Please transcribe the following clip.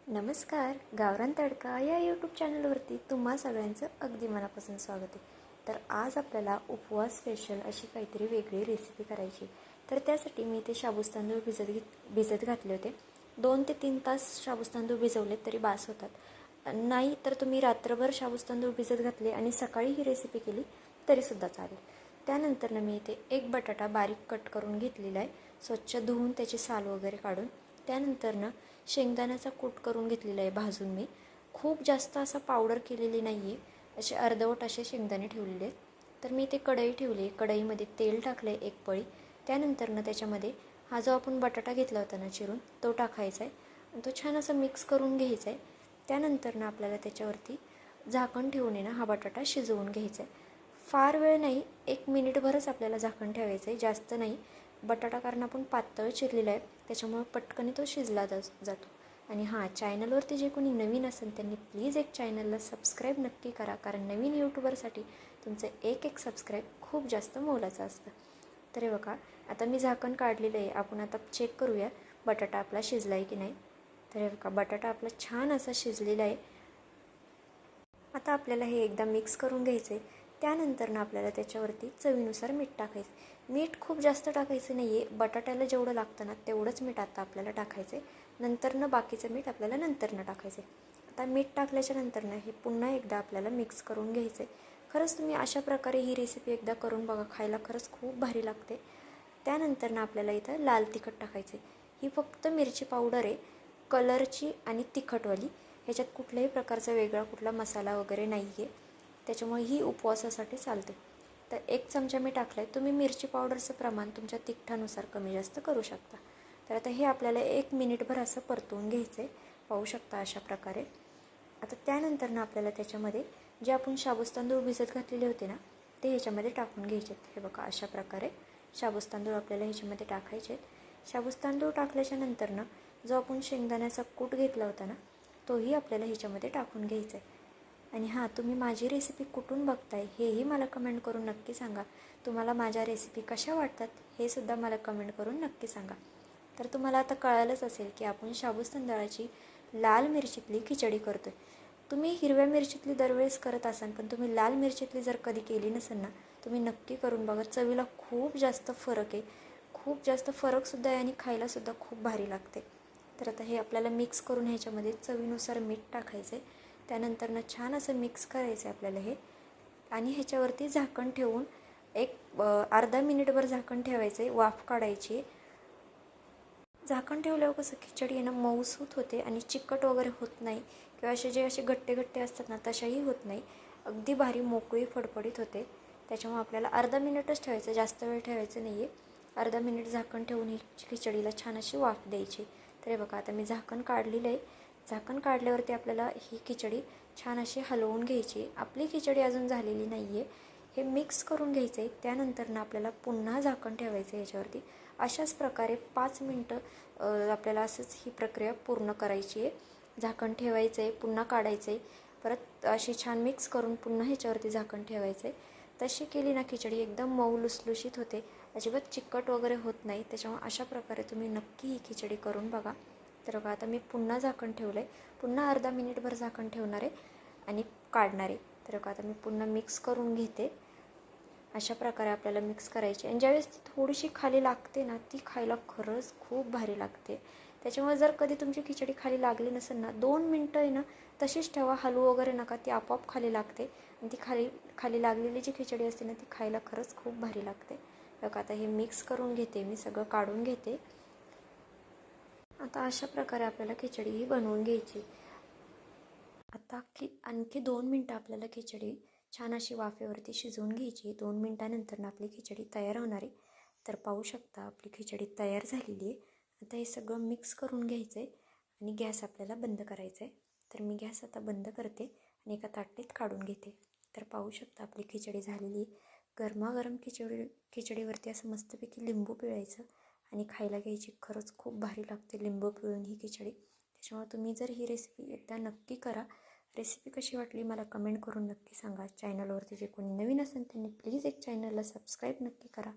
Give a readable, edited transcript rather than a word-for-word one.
नमस्कार. गावरान तडका या यूट्यूब चॅनलवरती तुम्हा सगळ्यांचं अगदी मनापासून स्वागत आहे. तर आज आपल्याला उपवास स्पेशल अशी काहीतरी वेगळी रेसिपी करायची. तर त्यासाठी मी इथे शाबूस तांदूळ भिजत घातले होते. 2 ते 3 तास शाबूस तांदूळ भिजवले तरी बास होतात. नाही तर तुम्ही रात्रभर शाबूस तांदूळ भिजत घातले आणि सकाळी ही रेसिपी केली तरीसुद्धा चालेल. त्यानंतर मी इथे एक बटाटा बारीक कट करून घेतलेला आहे, स्वच्छ धुवून त्याची साल वगैरे काढून. त्यानंतर शेंगदाण्याचा कूट करून घेतलेला आहे भाजून. मी खूप जास्त असा पावडर केलेली नाही आहे, असे अर्धवट असे शेंगदाणे ठेवलेले आहेत. तर मी ते कढई ठेवली, कढईमध्ये तेल टाकलं आहे 1 पळी. त्यानंतर त्याच्यामध्ये हा जो आपण बटाटा घेतला होता ना चिरून, तो टाकायचा आहे आणि तो छान असा मिक्स करून घ्यायचा आहे. त्यानंतर आपल्याला त्याच्यावरती झाकण ठेवून हा बटाटा शिजवून घ्यायचा आहे. फार वेळ नाही, 1 मिनिटभरच आपल्याला झाकण ठेवायचं आहे, जास्त नाही. बटाटा कारण आपण पातळ चिरलेला आहे त्याच्यामुळे पटकन तो शिजला जातो. आणि हां, चॅनलवरती जे कोणी नवीन असेल त्यांनी प्लीज एक चॅनलला सबस्क्राईब नक्की करा, कारण नवीन यूट्यूबरसाठी तुमचं एक सबस्क्राईब खूप जास्त मोलाचं असतं. तर हे बघा, आता मी झाकण काढलेलं आहे. आपण आता चेक करूया बटाटा आपला शिजला आहे की नाही. तर हे बघा, बटाटा आपला छान असा शिजलेला आहे. आता आपल्याला हे एकदा मिक्स करून घ्यायचं आहे. त्यानंतर आपल्याला त्याच्यावरती चवीनुसार मीठ टाकायचं. मीठ खूप जास्त टाकायचं नाही आहे, बटाट्याला जेवढं लागतं ना तेवढंच मीठ आता आपल्याला टाकायचं आहे. नंतर बाकीचं मीठ आपल्याला नंतर टाकायचं आहे. आता मीठ टाकल्याच्या नंतर हे पुन्हा एकदा आपल्याला मिक्स करून घ्यायचं आहे. खरंच तुम्ही अशा प्रकारे ही रेसिपी एकदा करून बघा, खायला खरंच खूप भारी लागते. त्यानंतर आपल्याला इथं लाल तिखट टाकायचं आहे. ही फक्त मिरची पावडर आहे, कलरची आणि तिखटवाली. ह्याच्यात कुठल्याही प्रकारचा वेगळा कुठला मसाला वगैरे नाही आहे, त्याच्यामुळे ही उपवासासाठी चालते. तर 1 चमचा मी टाकला आहे. तुम्ही मिरची पावडरचं प्रमाण तुमच्या तिखटानुसार कमी जास्त करू शकता. तर आता हे आपल्याला 1 मिनिटभर असं परतवून घ्यायचं आहे, पाहू शकता अशा प्रकारे. आता त्यानंतर आपल्याला त्याच्यामध्ये जे आपण शाबूस तांदूळ भिजत घातलेले होते ना, ते ह्याच्यामध्ये टाकून घ्यायचे आहेत. हे बघा, अशा प्रकारे शाबूस तांदूळ आपल्याला ह्याच्यामध्ये टाकायचे आहेत. शाबूस तांदूळ टाकल्याच्या नंतर जो आपण शेंगदाण्याचा कूट घेतला होता ना, तोही आपल्याला ह्याच्यामध्ये टाकून घ्यायचा आहे. आणि हां, तुम्ही माझी रेसिपी कुठून बघताय हेही मला कमेंट करून नक्की सांगा. तुम्हाला माझ्या रेसिपी कशा वाटतात हे सुद्धा मला कमेंट करून नक्की सांगा. तर तुम्हाला आता कळालंच असेल की आपण शाबूस तांदळाची लाल मिरचीतली खिचडी करतो आहे. तुम्ही हिरव्या मिरचीतली दरवेळेस करत असाल, पण तुम्ही लाल मिरचीतली जर कधी केली नसेल ना, तुम्ही नक्की करून बघा. चवीला खूप जास्त फरक आहे, खूप जास्त फरकसुद्धा आहे आणि खायलासुद्धा खूप भारी लागते. तर आता हे आपल्याला मिक्स करून ह्याच्यामध्ये चवीनुसार मीठ टाकायचं आहे. त्यानंतर छान असं मिक्स करायचं आहे आपल्याला हे. आणि ह्याच्यावरती झाकण ठेवून अर्धा मिनिटभर झाकण ठेवायचं आहे, वाफ काढायची. झाकण ठेवल्यावर कसं खिचडी मऊसूत होते आणि चिकट वगैरे होत नाही, किंवा असे गट्टे असतात ना तशाही होत नाही. अगदी भारी मोकळी फडफडीत होते. त्याच्यामुळे आपल्याला अर्धा मिनिटच ठेवायचं, जास्त वेळ ठेवायचं नाही आहे. अर्धा मिनिट झाकण ठेवून ही खिचडीला छान अशी वाफ द्यायची. तर हे बघा, आता मी झाकण काढलेलं आहे. झाकण काढल्यावरती आपल्याला ही खिचडी छान अशी हलवून घ्यायची. आपली खिचडी अजून झालेली नाही आहे, हे मिक्स करून घ्यायचं आहे. त्यानंतर आपल्याला पुन्हा झाकण ठेवायचं आहे याच्यावरती. अशाच प्रकारे 5 मिनटं आपल्याला असंच ही प्रक्रिया पूर्ण करायची आहे. झाकण ठेवायचं आहे, पुन्हा काढायचं आहे, परत अशी छान मिक्स करून पुन्हा ह्याच्यावरती झाकण ठेवायचं आहे. तशी केली ना खिचडी एकदम मऊ लुसलुशीत होते, अजिबात चिकट वगैरे होत नाही. त्याच्यामुळे अशा प्रकारे तुम्ही नक्की ही खिचडी करून बघा. तर बघा, आता मी पुन्हा झाकण ठेवलं आहे, पुन्हा अर्धा मिनिटभर झाकण ठेवणार आहे आणि काढणार आहे. तर बघा, आता मी पुन्हा मिक्स करून घेते. अशा प्रकारे आपल्याला मिक्स करायची. आणि ज्यावेळेस ती थोडीशी खाली लागते ना, ती खायला खरंच खूप भारी लागते. त्याच्यामुळे जर कधी तुमची खिचडी खाली लागली नसेल ना, 2 मिनटं तशीच ठेवा, हलवू वगैरे नका, ती आपोआप खाली लागते. आणि ती खाली लागलेली जी खिचडी असते ना, ती खायला खरंच खूप भारी लागते. बघा, आता हे मिक्स करून घेते मी, सगळं काढून घेते. आता अशा प्रकारे आपल्याला खिचडी ही बनवून घ्यायची. आता आणखी 2 मिनटं आपल्याला खिचडी छान अशी वाफेवरती शिजवून घ्यायची. 2 मिनटानंतर आपली खिचडी तयार होणार आहे. तर पाहू शकता आपली खिचडी तयार झालेली आहे. आता हे सगळं मिक्स करून घ्यायचं आहे आणि गॅस आपल्याला बंद करायचा आहे. तर मी गॅस आता बंद करते आणि एका ताटलीत काढून घेते. तर पाहू शकता आपली खिचडी झालेली. गरमागरम खिचडीवरती असं मस्तपैकी लिंबू पिळायचं आणि खायला घ्यायची. खरंच खूप भारी लागते लिंबू पिळून ही खिचडी. त्याच्यामुळे तुम्ही जर ही रेसिपी एकदा नक्की करा. रेसिपी कशी वाटली मला कमेंट करून नक्की सांगा. चॅनलवरती जे कोणी नवीन असेल त्यांनी प्लीज एक चॅनलला सबस्क्राईब नक्की करा.